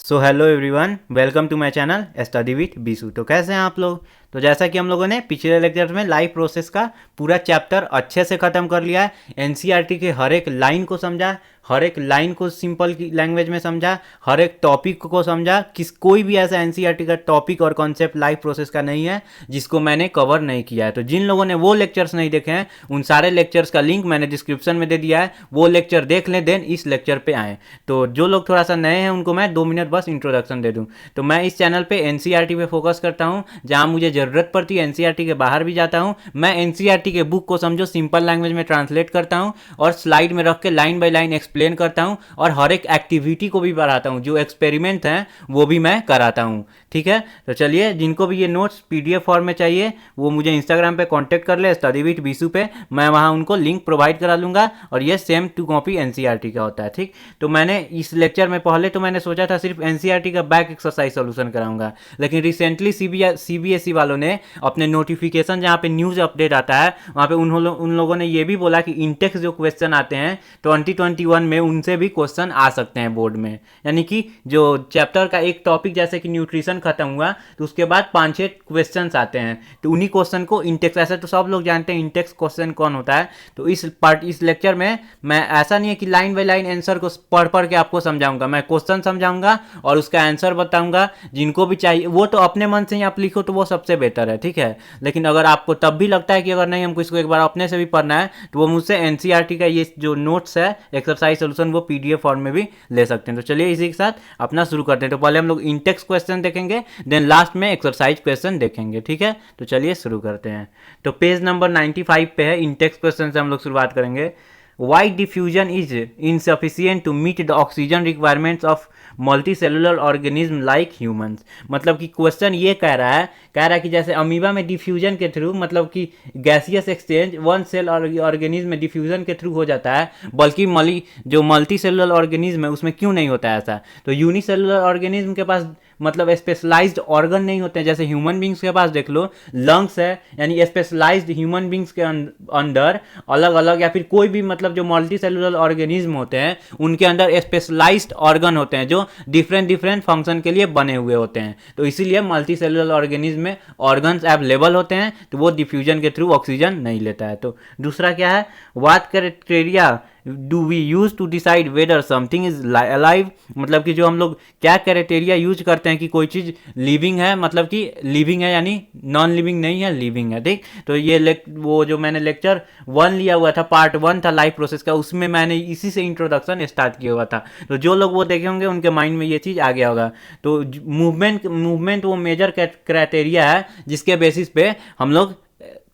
So hello everyone, welcome to my channel study with Bisu. तो कैसे हैं आप लोग? तो जैसा कि हम लोगों ने पिछले लेक्चर में लाइफ प्रोसेस का पूरा चैप्टर अच्छे से ख़त्म कर लिया है। एनसीईआरटी के हर एक लाइन को समझा, हर एक लाइन को सिंपल लैंग्वेज में समझा, हर एक टॉपिक को समझा। कोई भी ऐसा एनसीईआरटी का टॉपिक और कॉन्सेप्ट लाइफ प्रोसेस का नहीं है जिसको मैंने कवर नहीं किया है। तो जिन लोगों ने वो लेक्चर्स नहीं देखे हैं उन सारे लेक्चर्स का लिंक मैंने डिस्क्रिप्शन में दे दिया है, वो लेक्चर देख लें, देन इस लेक्चर पे आएँ। तो जो लोग थोड़ा सा नए हैं उनको मैं 2 मिनट बस इंट्रोडक्शन दे दूं। तो मैं इस चैनल पे एनसीईआरटी पे फोकस करता हूं, जहां मुझे ज़रूरत पड़ती है एनसीईआरटी के बाहर भी जाता हूं। मैं एनसीईआरटी के बुक को समझो सिंपल लैंग्वेज में ट्रांसलेट करता हूं और स्लाइड में रख के लाइन बाय लाइन एक्सप्लेन करता हूं, और हर एक एक्टिविटी को भी बढ़ाता हूं, जो एक्सपेरिमेंट हैं वो भी मैं कराता हूं। ठीक है, तो चलिए, जिनको भी ये नोट्स पीडीएफ फॉर्म में चाहिए वो मुझे इंस्टाग्राम पे कांटेक्ट कर ले, स्टडी विथ बीसू पे। मैं वहाँ उनको लिंक प्रोवाइड करा लूँगा, और ये सेम टू कॉपी एनसीईआरटी का होता है। ठीक, तो मैंने इस लेक्चर में पहले तो मैंने सोचा था सिर्फ एनसीईआरटी का बैक एक्सरसाइज सोल्यूशन कराऊंगा, लेकिन रिसेंटली सीबीएसई वालों ने अपने नोटिफिकेशन जहाँ पे न्यूज़ अपडेट आता है वहाँ पे उन लोगों ने ये भी बोला कि इंटेक्स जो क्वेश्चन आते हैं 2021 में उनसे भी क्वेश्चन आ सकते हैं बोर्ड में। यानी कि जो चैप्टर का एक टॉपिक जैसे कि न्यूट्रिशन खत्म हुआ तो उसके बाद 5-6 क्वेश्चन आते हैं, तो उन्हीं क्वेश्चन को इंटेक्स, ऐसे तो सब लोग जानते हैं इंटेक्स क्वेश्चन कौन होता है। तो इस लेक्चर में मैं ऐसा नहीं है कि लाइन बाय लाइन आंसर को पढ़ पढ़ के आपको समझाऊंगा, मैं क्वेश्चन समझाऊंगा और उसका आंसर बताऊंगा। जिनको भी चाहिए वो तो अपने मन से ही आप लिखो तो वो सबसे बेटर है। ठीक है, लेकिन अगर आपको तब भी लगता है कि अगर नहीं हमको इसको एक बार अपने से भी पढ़ना है तो वो मुझसे एनसीईआरटी का ये जो नोट्स है एक्सरसाइज सोल्यूशन वो पीडीएफ फॉर्म में भी ले सकते हैं। तो चलिए इसी के साथ अपना शुरू करते हैं। तो पहले हम लोग इंटेक्स क्वेश्चन देखेंगे, देन लास्ट में एक्सरसाइज क्वेश्चन देखेंगे। ठीक है, तो चलिए शुरू करते हैं। तो पेज नंबर 95 पे है, इंटेक्स क्वेश्चन से हम लोग शुरुआत करेंगे। Why diffusion is insufficient to meet the oxygen requirements of multicellular organism like humans. मतलब कि क्वेश्चन ये कह रहा है कि जैसे अमीबा में डिफ्यूजन के थ्रू, मतलब कि gaseous exchange one cell organism में डिफ्यूजन के थ्रू हो जाता है, बल्कि जो मल्टी सेलुलर ऑर्गेनिज्म है उसमें क्यों नहीं होता है ऐसा। तो यूनिसेलुलर ऑर्गेनिज्म के पास मतलब स्पेशलाइज्ड ऑर्गन नहीं होते हैं, जैसे ह्यूमन बींग्स के पास देख लो लंग्स है, यानी स्पेशलाइज्ड ह्यूमन बींग्स के अंदर अलग अलग, या फिर कोई भी मतलब जो मल्टी सेलुलर ऑर्गेनिज्म होते हैं उनके अंदर स्पेशलाइज्ड ऑर्गन होते हैं जो डिफरेंट डिफरेंट फंक्शन के लिए बने हुए होते हैं। तो इसीलिए मल्टी सेलुलर ऑर्गेनिज्म में ऑर्गन्स अवेलेबल होते हैं, तो वो डिफ्यूजन के थ्रू ऑक्सीजन नहीं लेता है। तो दूसरा क्या है, what criteria do we use to decide whether something is alive. मतलब कि जो हम लोग क्या क्राइटेरिया यूज करते हैं कि कोई चीज़ लिविंग है, मतलब कि लिविंग है यानी नॉन लिविंग नहीं है, लिविंग है। ठीक, तो ये वो जो मैंने लेक्चर 1 लिया हुआ था, पार्ट 1 था लाइफ प्रोसेस का, उसमें मैंने इसी से इंट्रोडक्शन स्टार्ट किया हुआ था। तो जो लोग वो देखे होंगे उनके माइंड में ये चीज़ आ गया होगा। तो मूवमेंट वो मेजर क्राइटेरिया है जिसके बेसिस पे हम लोग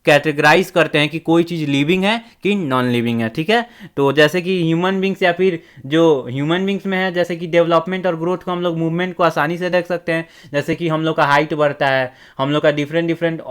कैटेगराइज करते हैं कि कोई चीज़ लिविंग है कि नॉन लिविंग है। ठीक है, तो जैसे कि ह्यूमन बींग्स, या फिर जो ह्यूमन बींग्स में है, जैसे कि डेवलपमेंट और ग्रोथ को हम लोग मूवमेंट को आसानी से देख सकते हैं। जैसे कि हम लोग का हाइट बढ़ता है, हम लोग का डिफरेंट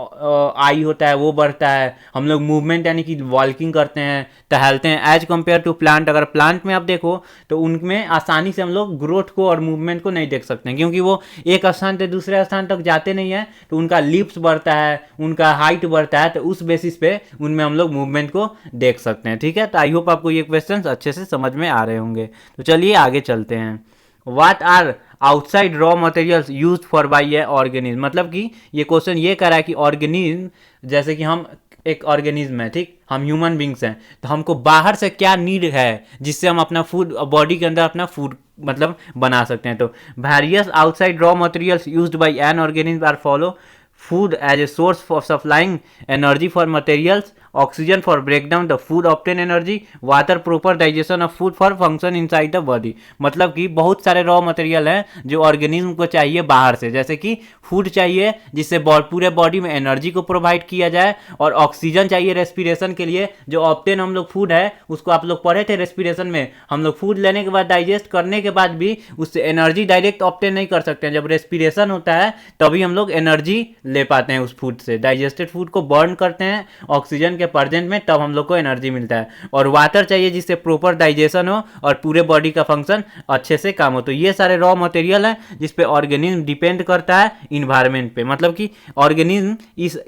आई होता है वो बढ़ता है, हम लोग मूवमेंट यानी कि वॉकिंग करते हैं, टहलते हैं, एज कम्पेयर टू प्लांट। अगर प्लांट में आप देखो तो उनमें आसानी से हम लोग ग्रोथ को और मूवमेंट को नहीं देख सकते हैं, क्योंकि वो एक स्थान से दूसरे स्थान तक जाते नहीं है, तो उनका लिप्स बढ़ता है, उनका हाइट बढ़ता है, तो उस बेसिस पे उनमें हम लोग मूवमेंट को देख सकते हैं। ठीक है, तो आई होप आपको ये क्वेश्चंस अच्छे से समझ में आ रहे होंगे। तो चलिए आगे चलते हैं। What are outside raw materials used for by a organism. मतलब कि ये क्वेश्चन ये कह रहा है कि ऑर्गेनिज्म, जैसे कि हम एक ऑर्गेनिज्म है, ठीक, हम ह्यूमन बींग्स हैं, तो हमको बाहर से क्या नीड है जिससे हम अपना फूड, बॉडी के अंदर अपना फूड मतलब बना सकते हैं। तो various outside raw materials used by an organism are follow food as a source for supplying energy for materials, oxygen for breakdown the food obtain energy, water proper digestion of food for function inside the body। मतलब कि बहुत सारे raw material हैं जो organism को चाहिए बाहर से, जैसे कि फूड चाहिए जिससे पूरे बॉडी में एनर्जी को प्रोवाइड किया जाए, और ऑक्सीजन चाहिए रेस्पिरेशन के लिए। जो ऑप्टेन हम लोग फूड है उसको आप लोग पढ़े थे रेस्पिरेशन में, हम लोग फूड लेने के बाद डाइजेस्ट करने के बाद भी उससे एनर्जी डायरेक्ट ऑप्टेन नहीं कर सकते हैं। जब रेस्पिरेशन होता है तभी हम लोग एनर्जी ले पाते हैं उस फूड से, डाइजेस्टेड फूड को बर्न करते हैं ऑक्सीजन के प्रेजेंट में, तब हम लोग को एनर्जी मिलता है। और वाटर चाहिए जिससे प्रॉपर डाइजेशन हो और पूरे बॉडी का फंक्शन अच्छे से काम हो। तो ये सारे रॉ मटेरियल हैं जिस पे ऑर्गेनिज्म डिपेंड करता है इन्वायरमेंट पे। मतलब कि ऑर्गेनिज्म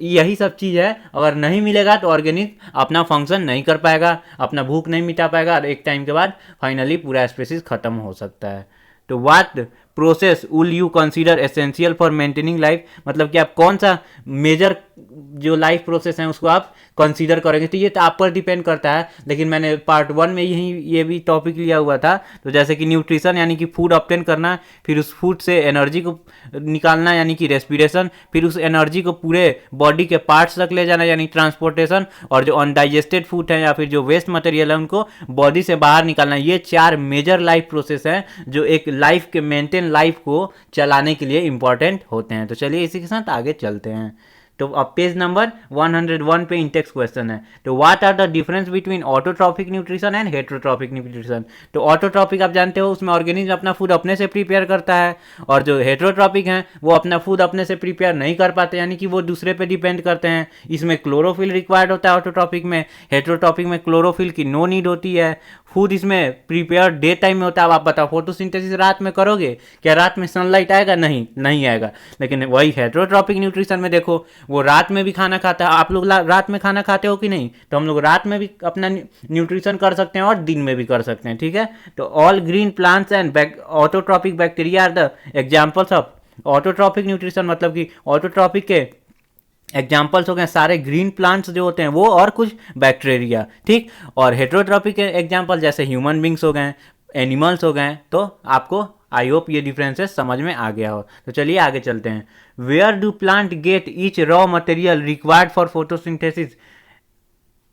यही सब चीज़ है, अगर नहीं मिलेगा तो ऑर्गेनिज्म अपना फंक्शन नहीं कर पाएगा, अपना भूख नहीं मिटा पाएगा, और एक टाइम के बाद फाइनली पूरा स्पीशीज खत्म हो सकता है। तो what process will you consider essential for maintaining life, मतलब कि आप कौन सा मेजर जो लाइफ प्रोसेस है उसको आप कंसीडर करेंगे, तो ये तो आप पर डिपेंड करता है। लेकिन मैंने पार्ट 1 में ये भी टॉपिक लिया हुआ था। तो जैसे कि न्यूट्रिशन यानी कि फूड ऑब्टेन करना, फिर उस फूड से एनर्जी को निकालना यानी कि रेस्पिरेशन, फिर उस एनर्जी को पूरे बॉडी के पार्ट्स तक ले जाना यानी ट्रांसपोर्टेशन, और जो अनडाइजेस्टेड फूड है या फिर जो वेस्ट मटेरियल है उनको बॉडी से बाहर निकालना। ये 4 मेजर लाइफ प्रोसेस हैं जो एक लाइफ के मेंटेन लाइफ को चलाने के लिए इंपॉर्टेंट होते हैं। तो चलिए इसी के साथ आगे चलते हैं। तो अब पेज नंबर 101 पे इंटेक्स क्वेश्चन है। तो what are the difference between autotrophic nutrition and heterotrophic nutrition. तो ऑटोट्रॉपिक आप जानते हो उसमें ऑर्गेनिज्म अपना फूड अपने से प्रिपेयर करता है, और जो हेटेरोट्रॉपिक हैं वो अपना फूड अपने से प्रिपेयर नहीं कर पाते यानी कि वो दूसरे पे डिपेंड करते हैं। इसमें क्लोरोफिल रिक्वायर्ड होता है ऑटोट्रॉपिक में, हेटेरोट्रॉपिक में क्लोरोफिल की नो नीड होती है। फूड इसमें प्रिपेयर डे टाइम में होता है। अब आप बताओ फोटोसिंथेसिस रात में करोगे क्या? रात में सनलाइट आएगा? नहीं आएगा। लेकिन वही हेटेरोट्रॉपिक न्यूट्रिशन में देखो वो रात में भी खाना खाता है। आप लोग रात में खाना खाते हो कि नहीं? तो हम लोग रात में भी अपना न्यूट्रिशन कर सकते हैं और दिन में भी कर सकते हैं, ठीक है। तो all green plants and autotrophic bacteria are the examples of autotrophic nutrition, मतलब कि ऑटोट्रॉपिक के एग्जाम्पल्स हो गए सारे ग्रीन प्लांट्स जो होते हैं वो और कुछ बैक्टीरिया, ठीक। और हेटेरोट्रॉपिक के एग्जाम्पल जैसे ह्यूमन बींग्स हो गए, एनिमल्स हो गए। तो आपको आई होप ये डिफरेंसेस समझ में आ गया हो। तो चलिए आगे चलते हैं। Where do plant get each raw material required for photosynthesis.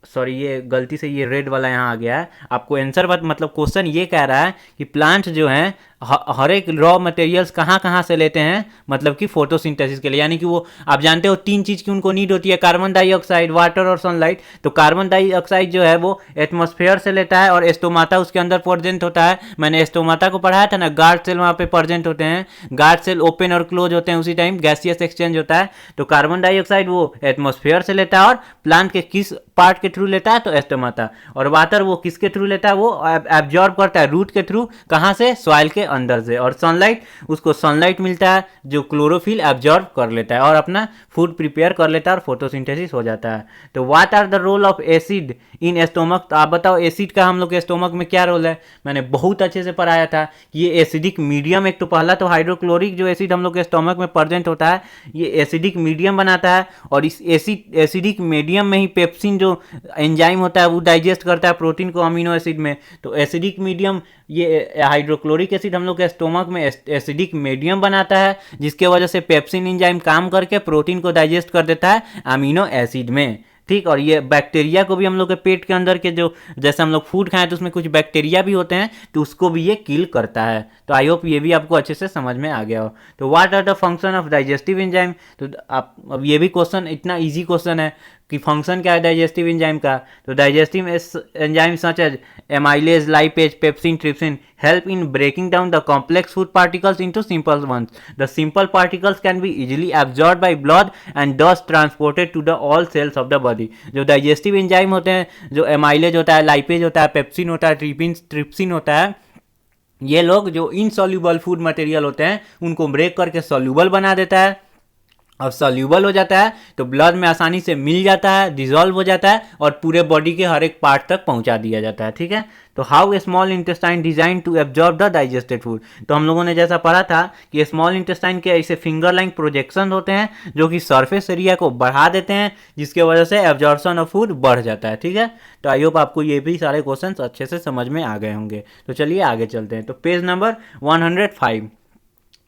Sorry ये गलती से ये रेड वाला यहाँ आ गया है। आपको आंसर मतलब क्वेश्चन ये कह रहा है कि प्लांट जो हैं हर एक रॉ मटेरियल्स कहाँ से लेते हैं, मतलब कि फोटोसिंथेसिस के लिए। यानी कि वो आप जानते हो 3 चीज़ की उनको नीड होती है, कार्बन डाइऑक्साइड, वाटर और सनलाइट। तो कार्बन डाइऑक्साइड जो है वो एटमॉस्फेयर से लेता है और एस्टोमाटा उसके अंदर प्रेजेंट होता है। मैंने एस्टोमाटा को पढ़ाया था ना, गार्ड सेल वहाँ पे प्रेजेंट होते हैं। गार्ड सेल ओपन और क्लोज होते हैं उसी टाइम गैसियस एक्सचेंज होता है। तो कार्बन डाइऑक्साइड वो एटमॉस्फेयर से लेता है और प्लांट के किस पार्ट के थ्रू लेता है? तो एस्टोमाटा। और वाटर वो किसके थ्रू लेता है? वो एब्जॉर्ब करता है रूट के थ्रू, कहाँ से? सॉइल के अंदर से। और सनलाइट उसको सनलाइट मिलता है जो क्लोरोफिल एब्जॉर्ब कर लेता है और अपना फूड प्रिपेयर कर लेता है और फोटोसिंथेसिस हो जाता है। तो what are the role of acid in stomach. तो आप बताओ एसिड का हम लोग के स्टोमक में क्या रोल है? मैंने बहुत अच्छे से पढ़ाया था कि ये एसिडिक मीडियम, एक तो पहला तो हाइड्रोक्लोरिक जो एसिड हम लोग के स्टोमक में प्रेजेंट होता है ये एसिडिक मीडियम बनाता है, और इस एसिडिक मीडियम में ही पेप्सिन जो एंजाइम होता है वो डाइजेस्ट करता है प्रोटीन को अमीनो एसिड में। तो एसिडिक मीडियम ये हाइड्रोक्लोरिक एसिड हम लोग के स्टोमक में एसिडिक मीडियम बनाता है, जिसके वजह से पेप्सिन एंजाइम काम करके प्रोटीन को डाइजेस्ट कर देता है अमीनो एसिड में, ठीक। और ये बैक्टीरिया को भी हम लोग के पेट के अंदर के जो जैसे हम लोग फूड खाएं तो उसमें कुछ बैक्टीरिया भी होते हैं तो उसको भी ये किल करता है। तो आई होप ये भी आपको अच्छे से समझ में आ गया हो। तो what are the function of digestive enzyme. तो आप अब ये भी क्वेश्चन इतना इजी क्वेश्चन है कि फंक्शन क्या है डाइजेस्टिव एंजाइम का। तो digestive enzyme such as amylase, lipase, pepsin, trypsin help in breaking down the complex food particles into simple ones. The simple particles can be easily absorbed by blood and thus transported to the all cells of the body. जो digestive enzyme होते हैं, जो amylase होता है, lipase होता है, pepsin होता है, ट्रिप्सिन होता है, ये लोग जो इनसॉल्यूबल फूड मटेरियल होते हैं उनको ब्रेक करके सॉल्यूबल बना देता है। अब सॉल्यूबल हो जाता है तो ब्लड में आसानी से मिल जाता है, डिजॉल्व हो जाता है और पूरे बॉडी के हर एक पार्ट तक पहुंचा दिया जाता है, ठीक है। तो how small intestine design to absorb the digested food. तो हम लोगों ने जैसा पढ़ा था कि स्मॉल इंटेस्टाइन के ऐसे फिंगर लाइक प्रोजेक्शन होते हैं जो कि सरफेस एरिया को बढ़ा देते हैं, जिसके वजह से एब्जॉर्प्शन ऑफ फूड बढ़ जाता है, ठीक है। तो आई होप आपको ये भी सारे क्वेश्चन अच्छे से समझ में आ गए होंगे। तो चलिए आगे चलते हैं। तो page number 105।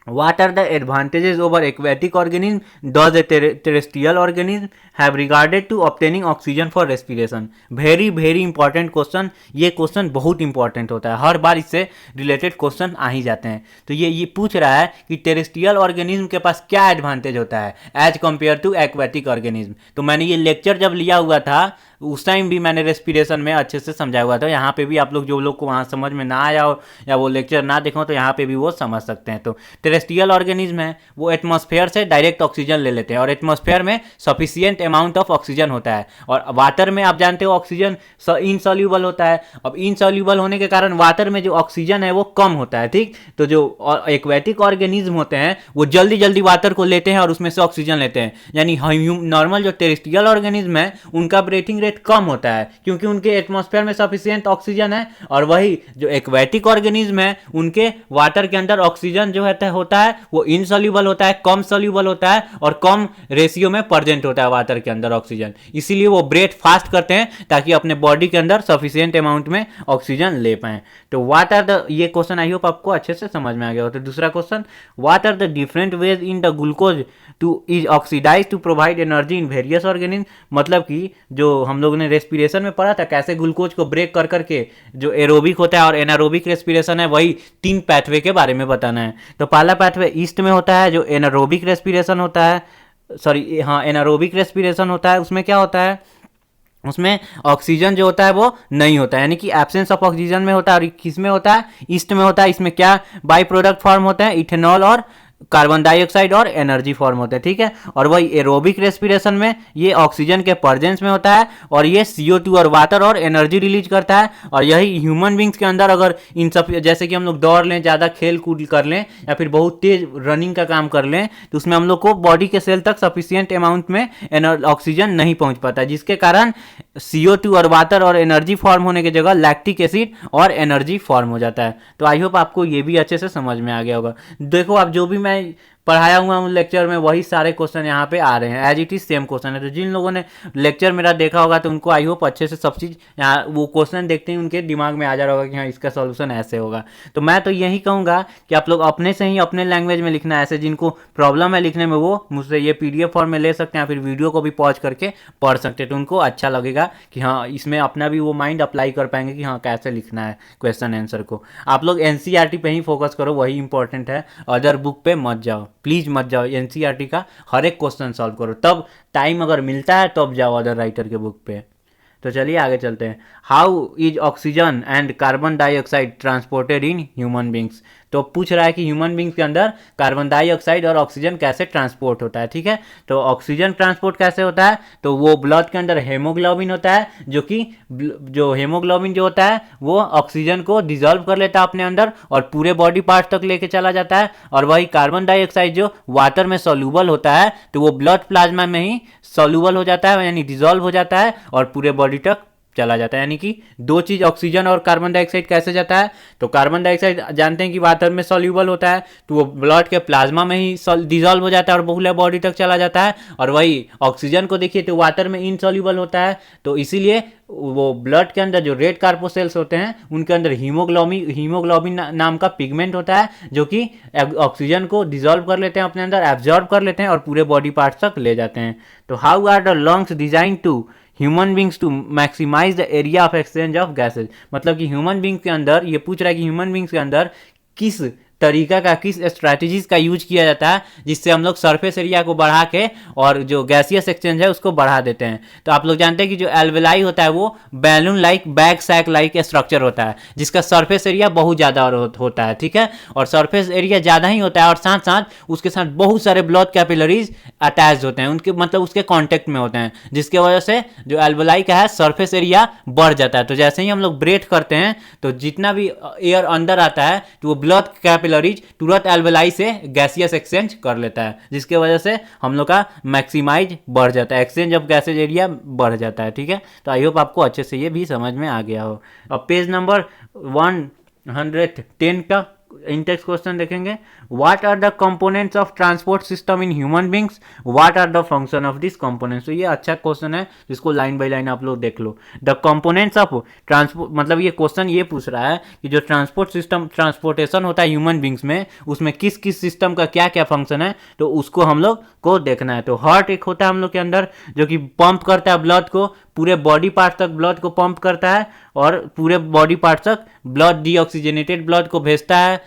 What are the advantages over aquatic organism does a terrestrial organism have regarded to obtaining oxygen for respiration? very important question। ये क्वेश्चन बहुत इंपॉर्टेंट होता है, हर बार इससे रिलेटेड क्वेश्चन आ ही जाते हैं। तो ये पूछ रहा है कि टेरेस्ट्रियल ऑर्गेनिज्म के पास क्या एडवांटेज होता है as compared to aquatic organism. तो मैंने ये लेक्चर जब लिया हुआ था उस टाइम भी मैंने रेस्पिरेशन में अच्छे से समझाया हुआ था। यहाँ पे भी आप लोग जो लोग को वहाँ समझ में ना आया हो या वो लेक्चर ना देखो तो यहाँ पे भी वो समझ सकते हैं। तो टेरेस्ट्रियल ऑर्गेनिज्म है वो एटमॉस्फेयर से डायरेक्ट ऑक्सीजन ले लेते हैं और एटमॉस्फेयर में सफिशिएंट अमाउंट ऑफ ऑक्सीजन होता है, और वाटर में आप जानते हो ऑक्सीजन इनसॉल्यूबल होता है। अब इनसॉल्यूबल होने के कारण वाटर में जो ऑक्सीजन है वो कम होता है, ठीक। तो जो एक्वेटिक ऑर्गेनिज्म होते हैं वो जल्दी जल्दी वाटर को लेते हैं और उसमें से ऑक्सीजन लेते हैं। यानी नॉर्मल जो टेरेस्ट्रियल ऑर्गेनिज्म है उनका ब्रीथिंग रेट रेट कम होता है क्योंकि उनके एटमॉस्फेयर में सफिशिएंट ऑक्सीजन है, और वही जो एक्वेटिक ऑर्गेनिज्म है उनके वाटर के अंदर ऑक्सीजन जो होता है वो इनसॉल्यूबल होता है, कम सॉल्यूबल होता है और कम रेशियो में प्रेजेंट होता है वाटर के अंदर ऑक्सीजन। इसीलिए वो ब्रेथ फास्ट करते हैं ताकि अपने बॉडी के अंदर सफिशिएंट अमाउंट में ऑक्सीजन ले पाएं। तो व्हाट आर द, ये क्वेश्चन आई होप आपको अच्छे से समझ में आ गया हो। तो दूसरा question, what are the different ways in the glucose to is oxidise to provide energy in various organism. मतलब कि जो हम लोगों ने रेस्पिरेशन में पढ़ा था कैसे ग्लूकोज को ब्रेक कर करके जो एरोबिक होता है और एनारोबिक रेस्पिरेशन है, वही 3 पैथवे के बारे में बताना है। तो पहला पैथवे ईस्ट में होता है जो एनारोबिक रेस्पिरेशन होता है, सॉरी हाँ एनारोबिक रेस्पिरेशन होता है। उसमें क्या होता है, उसमें ऑक्सीजन जो होता है वो नहीं होता है, यानी कि एब्सेंस ऑफ ऑक्सीजन में होता है। और किस में होता है, ईस्ट में होता है। इसमें क्या बाई प्रोडक्ट फॉर्म होते हैं, इथेनॉल और कार्बन डाइऑक्साइड और एनर्जी फॉर्म होते हैं, ठीक है। और वही एरोबिक रेस्पिरेशन में ये ऑक्सीजन के प्रेजेंस में होता है और ये CO2 और वाटर और एनर्जी रिलीज करता है। और यही ह्यूमन बींग्स के अंदर अगर इन सब, जैसे कि हम लोग दौड़ लें, ज़्यादा खेल कूद कर लें या फिर बहुत तेज रनिंग का काम कर लें, तो उसमें हम लोग को बॉडी के सेल तक सफिशियंट अमाउंट में ऑक्सीजन नहीं पहुंच पाता, जिसके कारण CO2 और वाटर और एनर्जी फॉर्म होने की जगह लैक्टिक एसिड और एनर्जी फॉर्म हो जाता है। तो आई होप आपको ये भी अच्छे से समझ में आ गया होगा। देखो आप जो भी मैं पढ़ाया हुआ हूँ लेक्चर में वही सारे क्वेश्चन यहाँ पे आ रहे हैं, as it is same question है। तो जिन लोगों ने लेक्चर मेरा देखा होगा तो उनको आई होप अच्छे से सब चीज़ यहाँ वो क्वेश्चन देखते ही उनके दिमाग में आ जा रहा होगा कि हाँ इसका सॉल्यूशन ऐसे होगा। तो मैं तो यही कहूँगा कि आप लोग अपने से ही अपने लैंग्वेज में लिखना है। ऐसे जिनको प्रॉब्लम है लिखने में वो मुझसे ये PDF फॉर्म में ले सकते हैं, फिर वीडियो को भी पॉज करके पढ़ सकते हैं, तो उनको अच्छा लगेगा कि हाँ इसमें अपना भी वो माइंड अप्लाई कर पाएंगे कि हाँ कैसे लिखना है क्वेश्चन आंसर को। आप लोग NCERT पे ही फोकस करो, वही इंपॉर्टेंट है। अदर बुक पे मत जाओ, प्लीज मत जाओ। NCERT का हर एक क्वेश्चन सॉल्व करो, तब टाइम अगर मिलता है तब जाओ अदर राइटर के बुक पे। तो चलिए आगे चलते हैं। How is oxygen and carbon dioxide transported in human beings. तो पूछ रहा है कि ह्यूमन बींग्स के अंदर कार्बन डाइऑक्साइड और ऑक्सीजन कैसे ट्रांसपोर्ट होता है, ठीक है। तो ऑक्सीजन ट्रांसपोर्ट कैसे होता है, तो वो ब्लड के अंदर हेमोग्लोबिन होता है, जो हेमोग्लोबिन जो होता है वो ऑक्सीजन को डिजोल्व कर लेता है अपने अंदर और पूरे बॉडी पार्ट तक लेके चला जाता है। और वही कार्बन डाइऑक्साइड जो वाटर में सॉल्यूबल होता है तो वो ब्लड प्लाज्मा में ही सॉल्यूबल हो जाता है, यानी डिजोल्व हो जाता है और पूरे बॉडी तक चला जाता है। यानी कि दो चीज ऑक्सीजन और कार्बन डाइऑक्साइड कैसे जाता है, तो कार्बन डाइऑक्साइड जानते हैं कि वाटर में सॉल्यूबल होता है तो वो ब्लड के प्लाज्मा में ही डिजोल्व हो जाता है और पूरे बॉडी तक चला जाता है। और वही ऑक्सीजन को देखिए तो वाटर में इनसॉल्यूबल होता है, तो इसीलिए वो ब्लड के अंदर जो रेड कार्बोसेल्स होते हैं उनके अंदर हीमोग्लोबिन नाम का पिगमेंट होता है जो कि ऑक्सीजन को डिजोल्व कर लेते हैं अपने अंदर, एब्जॉर्ब कर लेते हैं और पूरे बॉडी पार्ट्स तक ले जाते हैं। तो how are the lungs design to human beings to maximise the area of exchange of gases. मतलब कि ह्यूमन बींग्स के अंदर ये पूछ रहा है कि ह्यूमन बींग्स के अंदर किस तरीका का, किस स्ट्रैटेजीज का यूज किया जाता है जिससे हम लोग सरफेस एरिया को बढ़ा के और जो गैसियस एक्सचेंज है उसको बढ़ा देते हैं। तो आप लोग जानते हैं कि जो एल्वेलाई होता है वो balloon like, bag sac like structure होता है जिसका सरफेस एरिया बहुत ज़्यादा होता है, ठीक है। और सरफेस एरिया ज़्यादा ही होता है और साथ साथ उसके साथ बहुत सारे ब्लड कैपिलरीज अटैच होते हैं, उनके मतलब उसके कॉन्टेक्ट में होते हैं, जिसके वजह से जो एल्वेलाई का है सरफेस एरिया बढ़ जाता है। तो जैसे ही हम लोग ब्रेथ करते हैं तो जितना भी एयर अंदर आता है तो वो ब्लड कैपिलरीज तुरंत एल्वेलाई से गैसियस एक्सचेंज कर लेता है, जिसके वजह से हम लोग का मैक्सिमाइज बढ़ जाता है, एक्सचेंज ऑफ गैसेज एरिया बढ़ जाता है, ठीक है। तो आई होप आपको अच्छे से ये भी समझ में आ गया हो। अब पेज नंबर 110 का इंटेक्स क्वेश्चन देखेंगे। What are the components of transport system in human beings, what are the function of this components. तो ये अच्छा क्वेश्चन है, जिसको लाइन बाय लाइन आप लोग देख लो। द कंपोनेंट्स ऑफ ट्रांसपोर्ट, मतलब ये क्वेश्चन ये पूछ रहा है कि जो ट्रांसपोर्ट सिस्टम, ट्रांसपोर्टेशन होता है ह्यूमन बींग्स में, उसमें किस किस सिस्टम का क्या क्या फंक्शन है, तो उसको हम लोग को देखना है। तो हार्ट एक होता है हम लोग के अंदर जो कि पंप करता है ब्लड को, पूरे बॉडी पार्ट तक ब्लड को पंप करता है और पूरे बॉडी पार्ट तक ब्लड डीऑक्सीजनेटेड ब्लड को भेजता है,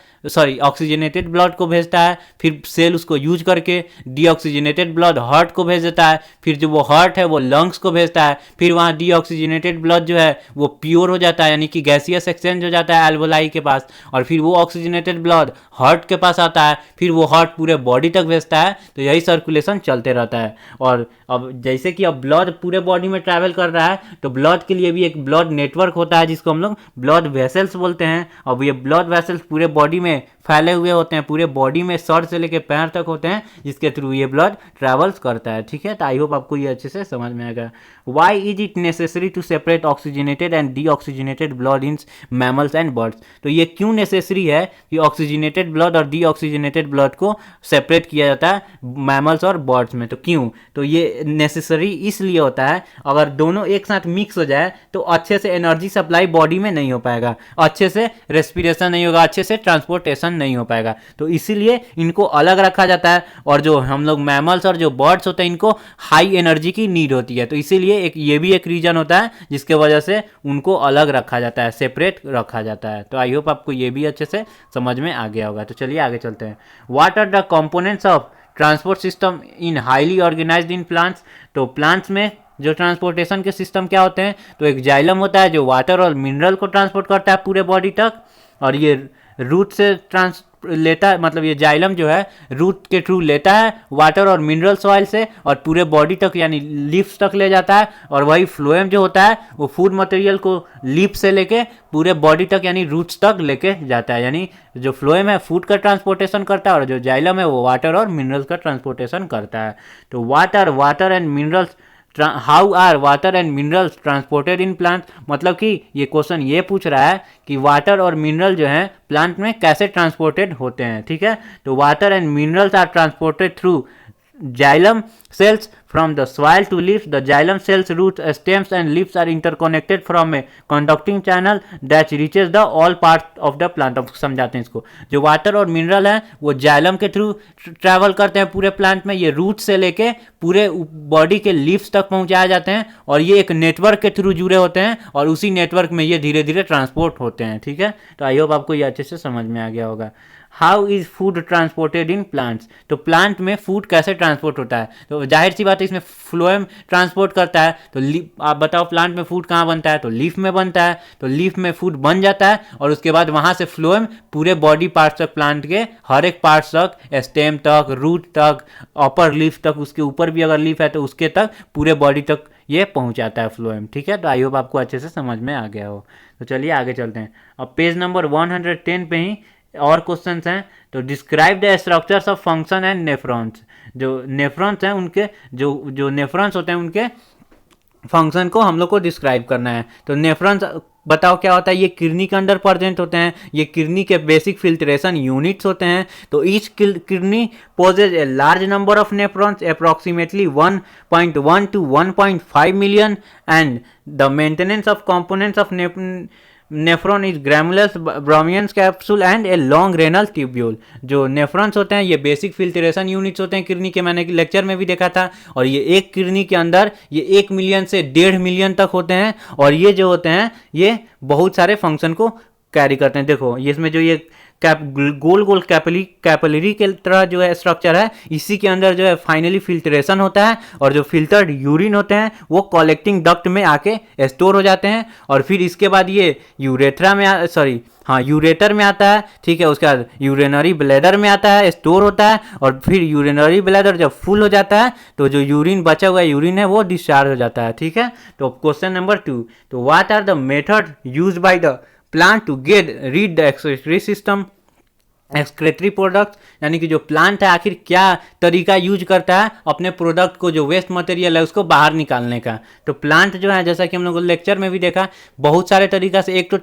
ऑक्सीजनेटेड ब्लड को भेजता है, फिर सेल उसको यूज करके डीऑक्सीजनेटेड ब्लड हार्ट को भेज देता है, फिर जो वो हार्ट है वो लंग्स को भेजता है, फिर वहाँ डीऑक्सीजनेटेड ब्लड जो है वो प्योर हो जाता है, यानी कि गैसियस एक्सचेंज हो जाता है एल्वेलाई के पास, और फिर वो ऑक्सीजनेटेड ब्लड हार्ट के पास आता है, फिर वो हार्ट पूरे बॉडी तक भेजता है। तो यही सर्कुलेशन चलते रहता है। और अब जैसे कि अब ब्लड पूरे बॉडी में ट्रैवल कर रहा है तो ब्लड के लिए भी एक ब्लड नेटवर्क होता है जिसको हम लोग ब्लड वेसल्स बोलते हैं। अब ये ब्लड वेसल्स पूरे बॉडी में फैले हुए होते हैं, पूरे बॉडी में सर से लेके पैर तक होते हैं, जिसके थ्रू ये ब्लड ट्रेवल्स करता है। ठीक है, तो आई होप आपको ये अच्छे से समझ में आएगा। Why is it necessary to separate oxygenated and deoxygenated blood in mammals and birds? तो ये क्यों नेसेसरी है कि ऑक्सीजनेटेड ब्लड और डीऑक्सीजनेटेड ब्लड को सेपरेट किया जाता है मैमल्स और बर्ड्स में? तो क्यों? तो ये नेसेसरी इसलिए होता है, अगर दोनों एक साथ मिक्स हो जाए तो अच्छे से एनर्जी सप्लाई बॉडी में नहीं हो पाएगा, अच्छे से रेस्पिरेशन नहीं होगा, अच्छे से ट्रांसपोर्टेशन नहीं हो पाएगा। तो इसीलिए इनको अलग रखा जाता है। और जो हम लोग मैमल्स और जो बर्ड्स होते हैं, इनको हाई एनर्जी की नीड होती है, तो इसीलिए ये भी एक रीजन होता है जिसके वजह से उनको अलग रखा जाता है, सेपरेट रखा जाता है। तो आई होप आपको ये भी अच्छे से समझ में आ गया होगा। तो चलिए आगे चलते हैं। What are the components of transport system in highly organised in plants? तो प्लांट्स में जो ट्रांसपोर्टेशन के सिस्टम क्या होते हैं? तो एक जाइलम होता है जो वाटर और मिनरल को ट्रांसपोर्ट करता है पूरे बॉडी तक, और ये रूट से ट्रांस लेता है, मतलब ये जाइलम जो है रूट के थ्रू लेता है वाटर और मिनरल सॉइल से और पूरे बॉडी तक यानी लीफ्स तक ले जाता है। और वही फ्लोएम जो होता है वो फूड मटेरियल को लीफ से लेके पूरे बॉडी तक यानी रूट्स तक लेके जाता है। यानी जो फ्लोएम है फूड का ट्रांसपोर्टेशन करता है और जो जाइलम है वो वाटर और मिनरल्स का ट्रांसपोर्टेशन करता है। तो water and minerals, how are water and minerals transported in plant? मतलब कि ये क्वेश्चन ये पूछ रहा है कि वाटर और मिनरल जो है प्लांट में कैसे ट्रांसपोर्टेड होते हैं। ठीक है, तो water and minerals are transported through xylem cells from the soil to leaves. The xylem cells, roots, stems and leaves are interconnected from a conducting channel that reaches the all parts of the plant. अब समझाते हैं इसको। जो water और mineral है वो xylem के through travel करते हैं पूरे प्लांट में, ये रूट से लेके पूरे बॉडी के लीव्स तक पहुंचाए जाते हैं और ये एक नेटवर्क के थ्रू जुड़े होते हैं और उसी नेटवर्क में ये धीरे धीरे ट्रांसपोर्ट होते हैं। ठीक है, तो आई होप आपको ये अच्छे से समझ में आ गया होगा। How is food transported in plants? तो प्लांट में फूड कैसे ट्रांसपोर्ट होता है? तो जाहिर सी बात है इसमें फ्लोएम ट्रांसपोर्ट करता है। तो आप बताओ प्लांट में फूड कहाँ बनता है? तो लीफ में बनता है। तो लीफ में फूड बन जाता है और उसके बाद वहाँ से फ्लोएम पूरे बॉडी पार्ट्स तक, प्लांट के हर एक पार्ट्स तक, स्टेम तक, रूट तक, अपर लीफ तक, उसके ऊपर भी अगर लीफ है तो उसके तक, पूरे बॉडी तक ये पहुंचाता है फ्लोएम। ठीक है, तो आई होप आपको अच्छे से समझ में आ गया हो। तो चलिए आगे चलते हैं। अब पेज नंबर 110 पे ही और क्वेश्चंस हैं। तो describe the structures of function and nephrons. जो नेफ्रॉन्स हैं उनके जो नेफ्रॉन्स होते हैं उनके फंक्शन को हम लोग को डिस्क्राइब करना है। तो नेफ्रॉन्स बताओ क्या होता है? ये किडनी के अंदर प्रेजेंट होते हैं, ये किडनी के बेसिक फिल्ट्रेशन यूनिट्स होते हैं। तो each kidney possesses a large number of nephrons approximately 1.1 to 1.5 million and the maintenance of components of nephron is glomerulus Bowman's capsule and a long renal tubule. जो nephrons होते हैं ये basic filtration units होते हैं kidney के, मैंने lecture में भी देखा था। और ये एक किडनी के अंदर ये 1 मिलियन से 1.5 मिलियन तक होते हैं और ये जो होते हैं ये बहुत सारे फंक्शन को कैरी करते हैं। देखो ये इसमें जो ये गोल गोल कैपिलरी के तरह जो है स्ट्रक्चर है, इसी के अंदर जो है फाइनली फिल्ट्रेशन होता है और जो फिल्टर्ड यूरिन होते हैं वो कलेक्टिंग डक्ट में आके स्टोर हो जाते हैं और फिर इसके बाद ये यूरेटर में आता है। ठीक है, उसके बाद यूरिनरी ब्लैडर में आता है, स्टोर होता है और फिर यूरिनरी ब्लैडर जब फुल हो जाता है तो जो यूरिन बचा हुआ यूरिन है वो डिस्चार्ज हो जाता है। ठीक है, तो क्वेश्चन नंबर 2, तो what are the method used by the plant to get rid the excretory system excretory product? यानी कि जो प्लांट है आखिर क्या तरीका यूज करता है अपने प्रोडक्ट को, जो वेस्ट मटेरियल है उसको बाहर निकालने का? तो प्लांट जो है जैसा कि हम लोग लेक्चर में भी देखा बहुत सारे तरीका से, एक तो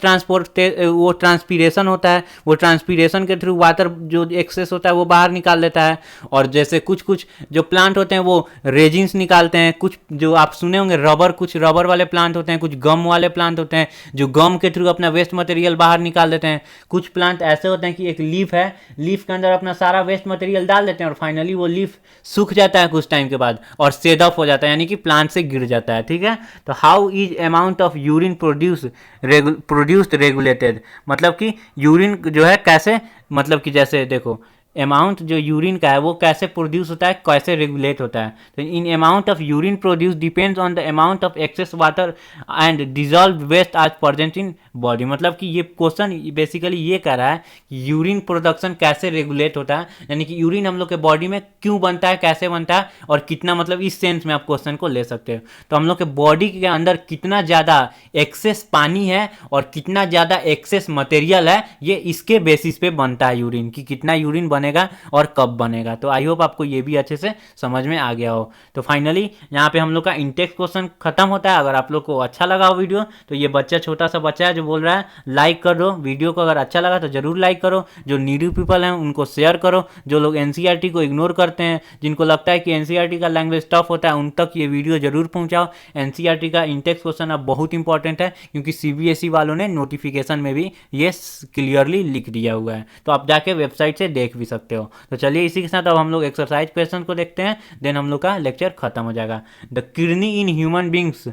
वो ट्रांसपीरेशन होता है, वो ट्रांसपीरेशन के थ्रू वाटर जो एक्सेस होता है वो बाहर निकाल लेता है। और जैसे कुछ जो प्लांट होते हैं वो रेजिन्स निकालते हैं, कुछ जो आप सुने होंगे कुछ रबर वाले प्लांट होते हैं, कुछ गम वाले प्लांट होते हैं जो गम के थ्रू अपना वेस्ट मटेरियल बाहर निकाल देते हैं। कुछ प्लांट ऐसे होते हैं कि एक लीफ है, लीफ के अंदर अपना सारा वेस्ट मटेरियल डाल देते हैं और फाइनली वो लीफ सूख जाता है कुछ टाइम के बाद और सेड ऑफ हो जाता है यानी कि प्लांट से गिर जाता है। ठीक है, तो how is amount of urine produced regulated? मतलब कि यूरिन जो है कैसे, मतलब कि जैसे देखो अमाउंट जो यूरिन का है वो कैसे प्रोड्यूस होता है, कैसे रेगुलेट होता है? तो in amount of urine produce depends on the amount of excess water and dissolve waste as present in body, मतलब कि ये क्वेश्चन बेसिकली ये कह रहा है कि यूरिन प्रोडक्शन कैसे रेगुलेट होता है, यानी कि यूरिन हम लोग के बॉडी में क्यों बनता है, कैसे बनता है और कितना, मतलब इस सेंस में आप क्वेश्चन को ले सकते हो। तो हम लोग के बॉडी के अंदर कितना ज़्यादा एक्सेस पानी है और कितना ज़्यादा एक्सेस मटेरियल है, ये इसके बेसिस पे बनता है यूरिन, कि कितना यूरिन बनेगा और कब बनेगा। तो आई होप आपको ये भी अच्छे से समझ में आ गया हो। तो फाइनली यहाँ पे हम लोग का इंटेक्स क्वेश्चन खत्म होता है। अगर आप लोग को अच्छा लगा हो वीडियो, तो ये बच्चा छोटा सा बच्चा है जो बोल रहा है लाइक कर दो वीडियो को, अगर अच्छा लगा तो जरूर लाइक करो, जो नीडी पीपल हैं उनको शेयर करो, जो लोग एनसीईआरटी को इग्नोर करते हैं, जिनको लगता है कि एनसीईआरटी का लैंग्वेज टफ होता है, उन तक ये वीडियो जरूर पहुंचाओ। एनसीईआरटी का इंटेक्स क्वेश्चन अब बहुत इंपॉर्टेंट है, क्योंकि सीबीएसई वालों ने नोटिफिकेशन में भी ये क्लियरली लिख दिया हुआ है, तो आप जाके वेबसाइट से देख भी सकते हो। तो चलिए इसी के साथ अब हम लोग एक्सरसाइज क्वेश्चन को देखते हैं, देन हम लोग का लेक्चर खत्म हो जाएगा। The kidney in human beings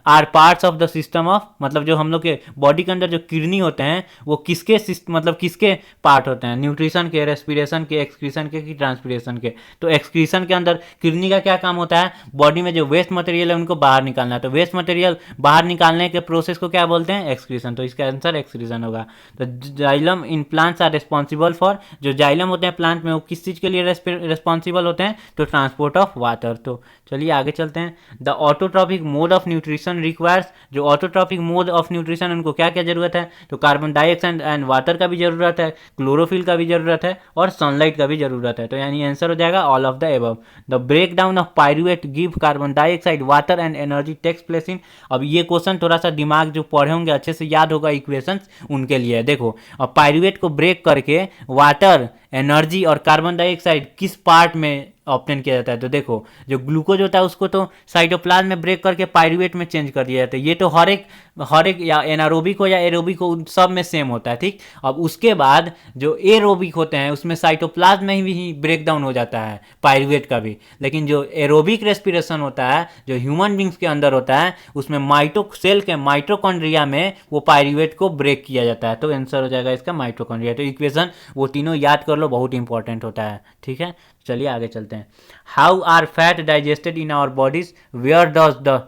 are parts of the system of, मतलब जो हम लोग के बॉडी के अंदर जो किडनी होते हैं वो किसके मतलब किसके पार्ट होते हैं, न्यूट्रिशन के, रेस्पिरेशन के, एक्सक्रीशन के, कि ट्रांसपिरेशन के। तो एक्सक्रीशन के अंदर किडनी का क्या काम होता है, बॉडी में जो वेस्ट मटेरियल है उनको बाहर निकालना है। तो वेस्ट मटेरियल बाहर निकालने के प्रोसेस को क्या बोलते हैं, एक्सक्रीशन। तो इसका आंसर एक्सक्रीशन होगा। तो xylem in plants are responsible for, जो जाइलम होते हैं प्लांट में वो किस चीज़ के लिए रिस्पॉन्सिबल होते हैं, तो ट्रांसपोर्ट ऑफ वाटर। तो चलिए आगे चलते हैं। The autotrophic mode of nutrition requires, जो ऑटोट्रॉपिक मोड ऑफ न्यूट्रिशन उनको क्या क्या जरूरत है, तो कार्बन डाइऑक्साइड एंड वाटर का भी जरूरत है, क्लोरोफिल का भी जरूरत है और सनलाइट का भी जरूरत है। तो यानी आंसर हो जाएगा all of the above. The break down of pyruvate give carbon dioxide water and energy takes place in. अब ये क्वेश्चन थोड़ा सा दिमाग जो पढ़े होंगे अच्छे से याद होगा इक्वेशंस उनके लिए है। देखो अब पायरुवेट को ब्रेक करके वाटर, एनर्जी और कार्बन डाइऑक्साइड किस पार्ट में ऑप्टेन किया जाता है, तो देखो जो ग्लूकोज होता है उसको तो साइटोप्लाज्म में ब्रेक करके पायरुवेट में चेंज कर दिया जाता है। ये तो हर एक या एनारोबिक हो या एरोबिक हो सब में सेम होता है, ठीक। अब उसके बाद जो एरोबिक होते हैं उसमें साइटोप्लाज्म में ही ब्रेक डाउन हो जाता है पायरुवेट का भी, लेकिन जो एरोबिक रेस्पिरेशन होता है जो ह्यूमन बींग्स के अंदर होता है उसमें सेल के माइटोकॉन्ड्रिया में वो पायरुवेट को ब्रेक किया जाता है। तो आंसर हो जाएगा इसका माइटोकॉन्ड्रिया। तो इक्वेशन वो तीनों याद कर लो, बहुत इंपॉर्टेंट होता है, ठीक है। चलिए आगे चलते हैं। How are fat digested in our bodies, where does the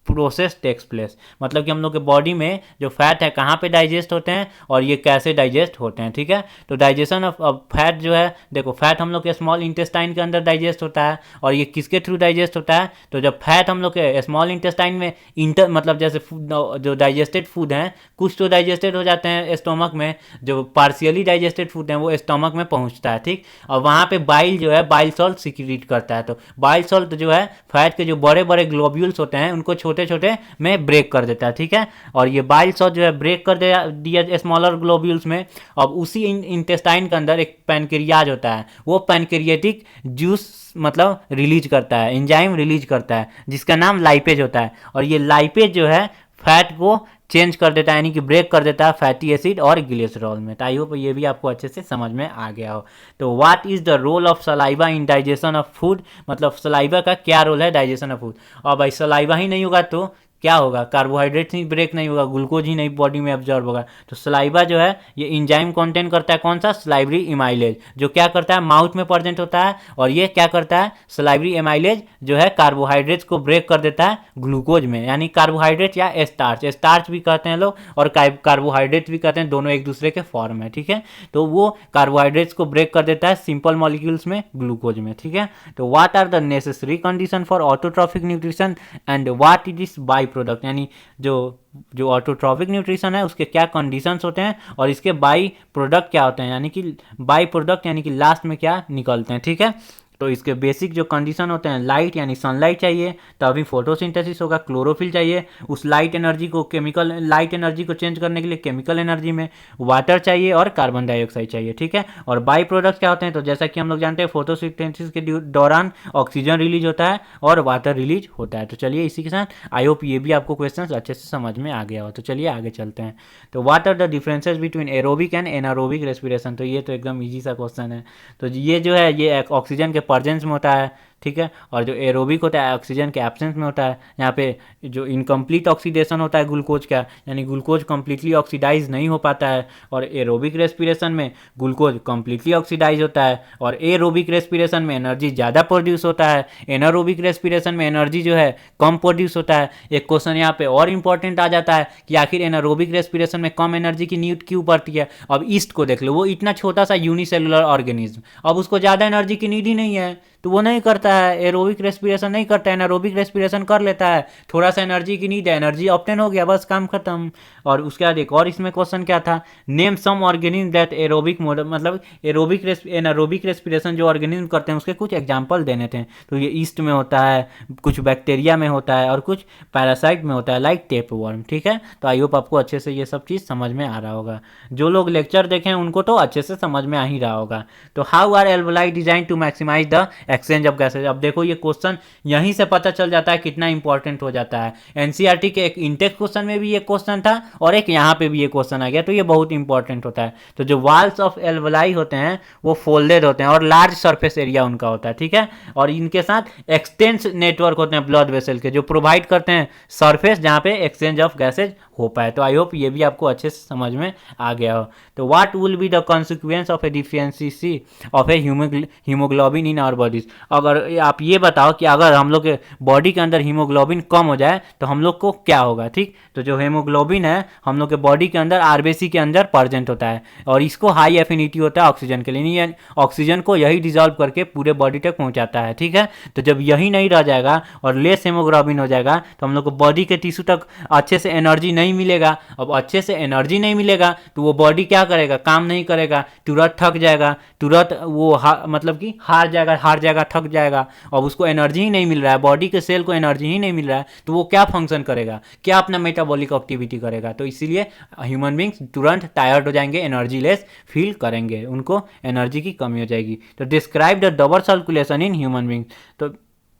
process takes place, मतलब कि हम लोग के बॉडी में जो फैट है कहाँ पे डाइजेस्ट होते हैं और ये कैसे डाइजेस्ट होते हैं, ठीक है। तो डाइजेशन ऑफ फैट जो है, देखो फैट हम लोग के स्मॉल इंटेस्टाइन के अंदर डाइजेस्ट होता है और ये किसके थ्रू डाइजेस्ट होता है, तो जब फैट हम लोग के स्मॉल इंटेस्टाइन में मतलब जैसे जो डाइजेस्टेड फूड हैं कुछ तो डाइजेस्टेड हो जाते हैं स्टोमक में, जो पार्शियली डाइजेस्टेड फूड हैं वो स्टोमक में पहुंचता है, ठीक। और वहाँ पे बाइल जो है बाइल सॉल्ट सिक्रीट करता है। तो बाइल सॉल्ट जो है फैट के जो बड़े बड़े ग्लोब्यूल्स होते हैं उनको छोटे छोटे में ब्रेक कर देता है, ठीक है। और ये बाइल सॉल्ट जो है ब्रेक कर दिया स्मॉलर ग्लोब्यूल्स में। अब उसी इंटेस्टाइन के अंदर एक पैनक्रियाज होता है, वो पैनक्रियाटिक जूस मतलब रिलीज करता है, एंजाइम रिलीज करता है जिसका नाम लाइपेज होता है। और ये लाइपेज जो है फैट को चेंज कर देता है, यानी कि ब्रेक कर देता है फैटी एसिड और ग्लिसरॉल में। तो आई होप ये भी आपको अच्छे से समझ में आ गया हो। तो what is the role of saliva in digestion of food, मतलब सलाइवा का क्या रोल है डाइजेशन ऑफ फूड। और भाई सलाइवा ही नहीं होगा तो क्या होगा, कार्बोहाइड्रेट ही ब्रेक नहीं होगा, ग्लूकोज ही नहीं बॉडी में एब्जॉर्ब होगा। तो सलाइवा जो है ये इंजाइम कंटेन करता है, कौन सा, सलाइवरी एमाइलेज, जो क्या करता है माउथ में प्रेजेंट होता है। और ये क्या करता है, सलाइवरी एमाइलेज जो है कार्बोहाइड्रेट्स को ब्रेक कर देता है ग्लूकोज में, यानी कार्बोहाइड्रेट या स्टार्च भी कहते हैं लोग और कार्बोहाइड्रेट भी कहते हैं, दोनों एक दूसरे के फॉर्म है, ठीक है। तो वो कार्बोहाइड्रेट्स को ब्रेक कर देता है सिंपल मॉलिक्यूल्स में, ग्लूकोज में, ठीक है। तो what are the necessary condition for autotrophic nutrition and what it is byproduct, यानी जो ऑटोट्रॉफिक न्यूट्रिशन है उसके क्या कंडीशंस होते हैं और इसके बाई प्रोडक्ट क्या होते हैं, यानी कि बाई प्रोडक्ट यानी कि लास्ट में क्या निकलते हैं, ठीक है। तो इसके बेसिक जो कंडीशन होते हैं, लाइट यानी सनलाइट चाहिए तभी फोटोसिंथेसिस होगा, क्लोरोफिल चाहिए उस लाइट एनर्जी को चेंज करने के लिए केमिकल एनर्जी में, वाटर चाहिए और कार्बन डाइऑक्साइड चाहिए, ठीक है। और बाई प्रोडक्ट क्या होते हैं, तो जैसा कि हम लोग जानते हैं फोटोसिंथेसिस के दौरान ऑक्सीजन रिलीज होता है और वाटर रिलीज होता है। तो चलिए इसी के साथ आई होप ये भी आपको क्वेश्चन अच्छे से समझ में आ गया हो। तो चलिए आगे चलते हैं। तो what are the differences between aerobic and anaerobic respiration, तो ये तो एकदम ईजी सा क्वेश्चन है। तो ये जो है ये ऑक्सीजन के प्रेजेंस में होता है, ठीक है। और जो एरोबिक होता है ऑक्सीजन के एब्सेंस में होता है। यहाँ पे जो इनकम्प्लीट ऑक्सीडेशन होता है ग्लूकोज का, यानी ग्लूकोज कम्प्लीटली ऑक्सीडाइज नहीं हो पाता है। और एरोबिक रेस्पिरेशन में ग्लूकोज कम्प्लीटली ऑक्सीडाइज होता है। और एरोबिक रेस्पिरेशन में एनर्जी ज़्यादा प्रोड्यूस होता है, एनारोबिक रेस्पिरेशन में एनर्जी जो है कम प्रोड्यूस होता है। एक क्वेश्चन यहाँ पे और इंपॉर्टेंट आ जाता है कि आखिर एनारोबिक रेस्पिरेशन में कम एनर्जी की नीड क्यों पड़ती है। अब ईस्ट को देख लो, वो इतना छोटा सा यूनिसेलुलर ऑर्गेनिज्म, अब उसको ज़्यादा एनर्जी की नीड ही नहीं है, तो वो नहीं करता है, एरोबिक रेस्पिरेशन नहीं करता है, एनारोबिक रेस्पिरेशन कर लेता है। थोड़ा सा एनर्जी की नीड है, एनर्जी ऑब्टेन हो गया, बस काम खत्म। और उसके बाद एक और इसमें क्वेश्चन क्या था, name some organism that aerobic mode, मतलब एनारोबिक रेस्पिरेशन जो ऑर्गेनिज्म करते हैं उसके कुछ एग्जाम्पल देने थे। तो ये ईस्ट में होता है, कुछ बैक्टीरिया में होता है और कुछ पैरासाइट में होता है, लाइक टेपवर्म। ठीक है, तो आई होप आपको अच्छे से ये सब चीज़ समझ में आ रहा होगा। जो लोग लेक्चर देखें उनको तो अच्छे से समझ में आ ही रहा होगा। तो how are alveoli design to maximise the exchange of gases. अब देखो ये क्वेश्चन यहीं से पता चल जाता है कितना इंपॉर्टेंट हो जाता है। एनसीईआरटी के एक इंटेक्स क्वेश्चन में भी ये क्वेश्चन था और एक यहाँ पे भी ये क्वेश्चन आ गया, तो ये बहुत इंपॉर्टेंट होता है। तो जो वाल्स ऑफ एल्वेलाई होते हैं वो फोल्डेड होते हैं और लार्ज सरफेस एरिया उनका होता है। ठीक है, और इनके साथ एक्सटेंस नेटवर्क होते हैं ब्लड वेसल के, जो प्रोवाइड करते हैं सरफेस जहाँ पे एक्सचेंज ऑफ गैसेज हो पाए। तो आई होप ये भी आपको अच्छे से समझ में आ गया हो। तो what will be the consequence of a deficiency of a haemoglobin in our bodies. अगर आप ये बताओ कि अगर हम लोग के बॉडी के अंदर हीमोग्लोबिन कम हो जाए तो हम लोग को क्या होगा। ठीक, तो जो हीमोग्लोबिन है हम लोग के बॉडी के अंदर आरबीसी के अंदर प्रेजेंट होता है और इसको हाई एफिनिटी होता है ऑक्सीजन के लिए, यानी ऑक्सीजन को यही डिजॉल्व करके पूरे बॉडी तक पहुंचाता है। ठीक है, तो जब यही नहीं रह जाएगा और लेस हीमोग्लोबिन हो जाएगा तो हम लोग को बॉडी के टिश्यू तक अच्छे से एनर्जी नहीं मिलेगा। अब अच्छे से एनर्जी नहीं मिलेगा तो वो बॉडी क्या करेगा, काम नहीं करेगा, तुरंत थक जाएगा, तुरंत वो मतलब कि हार जाएगा, थक जाएगा। अब उसको एनर्जी ही नहीं मिल रहा है, बॉडी के सेल को एनर्जी ही नहीं मिल रहा है, तो वो क्या फंक्शन करेगा, क्या अपना मेटाबॉलिक एक्टिविटी करेगा। तो इसीलिए ह्यूमन बींग्स तुरंत टायर्ड हो जाएंगे, एनर्जी लेस फील करेंगे, उनको एनर्जी की कमी हो जाएगी। तो describe the double circulation in human beings. तो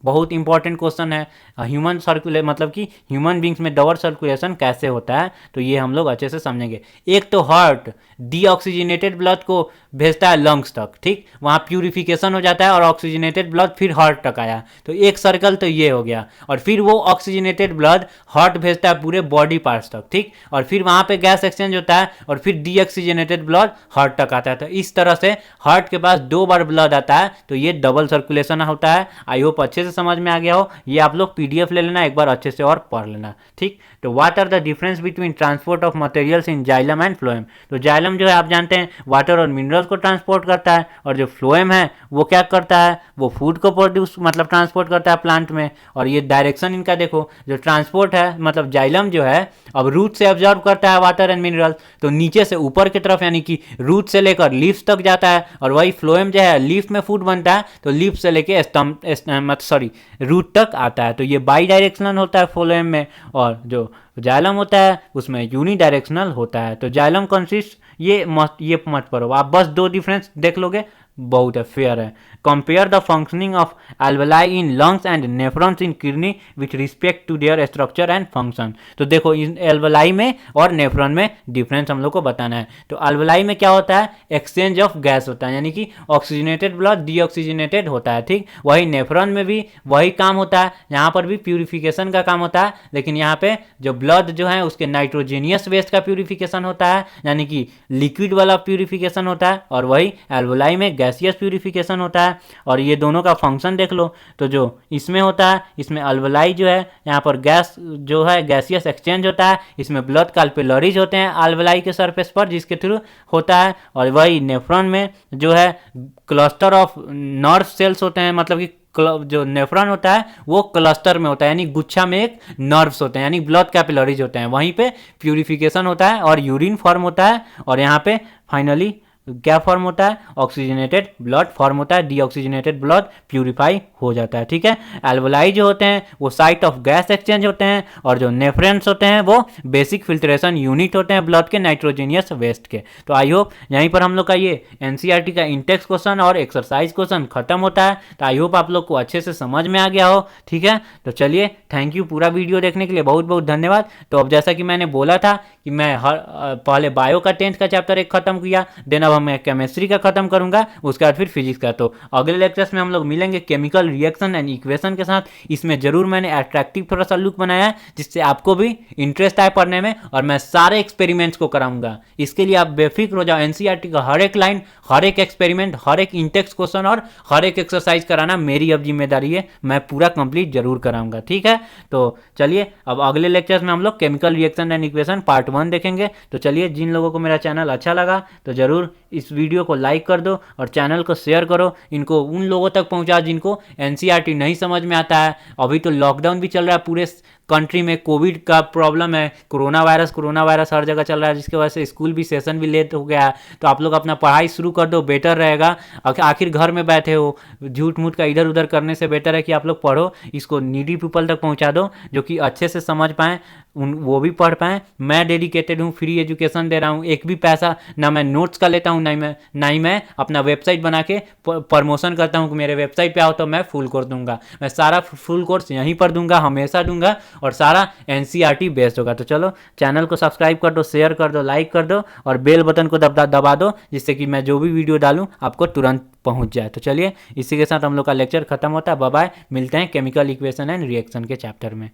बहुत इंपॉर्टेंट क्वेश्चन है, ह्यूमन सर्कुले मतलब कि ह्यूमन बींग्स में डबल सर्कुलेशन कैसे होता है, तो ये हम लोग अच्छे से समझेंगे। एक तो हार्ट डीऑक्सीजनेटेड ब्लड को भेजता है लंग्स तक, ठीक, वहाँ प्यूरिफिकेशन हो जाता है और ऑक्सीजनेटेड ब्लड फिर हार्ट तक आया, तो एक सर्कल तो ये हो गया। और फिर वो ऑक्सीजनेटेड ब्लड हार्ट भेजता है पूरे बॉडी पार्ट्स तक, ठीक, और फिर वहाँ पे गैस एक्सचेंज होता है और फिर डीऑक्सीजनेटेड ब्लड हार्ट तक आता है। तो इस तरह से हार्ट के पास 2 बार ब्लड आता है, तो ये डबल सर्कुलेशन होता है। आई होप अच्छे से समझ में आ गया हो। ये आप लोग पीडीएफ ले लेना, एक बार अच्छे से और पढ़ लेना, ठीक। तो what are the difference between transport of materials in xylem and phloem. तो जाइलम जो है आप जानते हैं वाटर और मिनरल्स को ट्रांसपोर्ट करता है, और जो फ्लोएम है वो क्या करता है, वो फूड को प्रोड्यूस मतलब ट्रांसपोर्ट करता है प्लांट में। और ये डायरेक्शन इनका देखो, जो ट्रांसपोर्ट है मतलब जाइलम जो है अब रूट से एब्जॉर्ब करता है वाटर एंड मिनरल, तो नीचे से ऊपर की तरफ यानी कि रूट से लेकर लीव्स तक जाता है। और वही फ्लोएम जो है लीफ में फूड बनता है, तो लीफ से लेके रूट तक आता है। तो ये बाई डायरेक्शनल होता है फ्लोएम में, और जो जाइलम होता है उसमें यूनी डायरेक्शनल होता है। तो जाइलम कंसिस्ट ये मत पढ़ो आप, बस 2 डिफरेंस देख लोगे बहुत है, फेयर है। Compare the functioning of alveoli in lungs and nephrons in kidney with respect to their structure and function. तो देखो इन एल्वेलाई में और नेफ्रॉन में डिफरेंस हम लोग को बताना है। तो एल्वेलाई में क्या होता है, एक्सचेंज ऑफ गैस होता है, यानी कि ऑक्सीजनेटेड ब्लड डीऑक्सीजनेटेड होता है, ठीक। वही नेफ्रॉन में भी वही काम होता है, यहाँ पर भी प्यूरिफिकेशन का काम होता है, लेकिन यहाँ पे जो ब्लड जो है उसके नाइट्रोजेनियस वेस्ट का प्यूरिफिकेशन होता है, यानी कि लिक्विड वाला प्यूरिफिकेशन होता है, और वही एल्वेलाई में गैसियस प्यूरिफिकेशन होता है। और ये दोनों का फंक्शन देख लो, तो जो इसमें होता है, इसमें एल्वेलाई जो है यहाँ पर गैस जो है गैसियस एक्सचेंज होता है, इसमें ब्लड कैपिलरीज होते हैं एल्वेलाई के सरफेस पर जिसके थ्रू होता है। और वही नेफ्रॉन में जो है क्लस्टर ऑफ नर्व सेल्स होते हैं, मतलब कि जो नेफ्रॉन होता है वो क्लस्टर में होता है, यानी गुच्छा में एक नर्व्स होते हैं, यानी ब्लड कैपिलरीज होते हैं, वहीं पे प्यूरिफिकेशन होता है और यूरिन फॉर्म होता है। और यहाँ पे फाइनली क्या फॉर्म होता है, ऑक्सीजनेटेड ब्लड फॉर्म होता है, डीऑक्सीजनेटेड ब्लड प्यूरिफाई हो जाता है, ठीक है। एल्वेलाई जो होते हैं वो साइट ऑफ गैस एक्सचेंज होते हैं, और जो नेफ्रॉन्स होते हैं वो बेसिक फिल्ट्रेशन यूनिट होते हैं ब्लड के नाइट्रोजेनियस वेस्ट के। तो आई होप यहीं पर हम लोग का ये एनसीईआरटी का इंटेक्स क्वेश्चन और एक्सरसाइज क्वेश्चन खत्म होता है। तो आई होप आप लोग को अच्छे से समझ में आ गया हो, ठीक है। तो चलिए, थैंक यू पूरा वीडियो देखने के लिए, बहुत बहुत धन्यवाद। तो अब जैसा कि मैंने बोला था कि मैं पहले बायो का 10th का चैप्टर 1 खत्म किया, देन अब मैं केमिस्ट्री का खत्म करूंगा, उसके बाद फिर फिजिक्स का। तो अगले लेक्चर्स में हम लोग मिलेंगे केमिकल रिएक्शन एंड इक्वेशन के साथ। इसमें जरूर मैंने अट्रैक्टिव थोड़ा सा लुक बनाया है जिससे आपको भी इंटरेस्ट आए पढ़ने में, और मैं सारे एक्सपेरिमेंट्स को कराऊंगा। इसके लिए आप बेफिक्र हो जाओ, एनसीईआरटी का हर एक लाइन, हर एक एक्सपेरिमेंट, हर एक इंटेक्स क्वेश्चन और हर एक एक्सरसाइज कराना मेरी अब जिम्मेदारी है, मैं पूरा कंप्लीट जरूर कराऊंगा। ठीक है, तो चलिए अब अगले लेक्चर्स में हम लोग chemical reaction and equation part 1 देखेंगे। तो चलिए, जिन लोगों को मेरा चैनल अच्छा लगा तो जरूर इस वीडियो को लाइक कर दो और चैनल को शेयर करो, इनको उन लोगों तक पहुंचा जिनको एनसीईआरटी नहीं समझ में आता है। अभी तो लॉकडाउन भी चल रहा है पूरे कंट्री में, कोविड का प्रॉब्लम है, कोरोना वायरस हर जगह चल रहा है, जिसकी वजह से स्कूल भी सेशन भी लेट हो गया है। तो आप लोग अपना पढ़ाई शुरू कर दो, बेटर रहेगा। आखिर घर में बैठे हो, झूठ मूठ का इधर उधर करने से बेटर है कि आप लोग पढ़ो, इसको नीडी पीपल तक पहुंचा दो जो कि अच्छे से समझ पाएँ, वो भी पढ़ पाएँ। मैं डेडिकेटेड हूँ, फ्री एजुकेशन दे रहा हूँ, एक भी पैसा ना मैं नोट्स का लेता हूँ, ना ही मैं अपना वेबसाइट बना के प्रमोशन करता हूँ कि मेरे वेबसाइट पे आओ तो मैं फुल कोर्स दूंगा। मैं सारा फुल कोर्स यहीं पर दूंगा, हमेशा दूंगा, और सारा एनसीईआरटी बेस्ड होगा। तो चलो, चैनल को सब्सक्राइब कर दो, शेयर कर दो, लाइक कर दो और बेल बटन को दबा दो, जिससे कि मैं जो भी वीडियो डालूं आपको तुरंत पहुंच जाए। तो चलिए, इसी के साथ हम लोग का लेक्चर खत्म होता है। बाय बाय, मिलते हैं केमिकल इक्वेशन एंड रिएक्शन के चैप्टर में।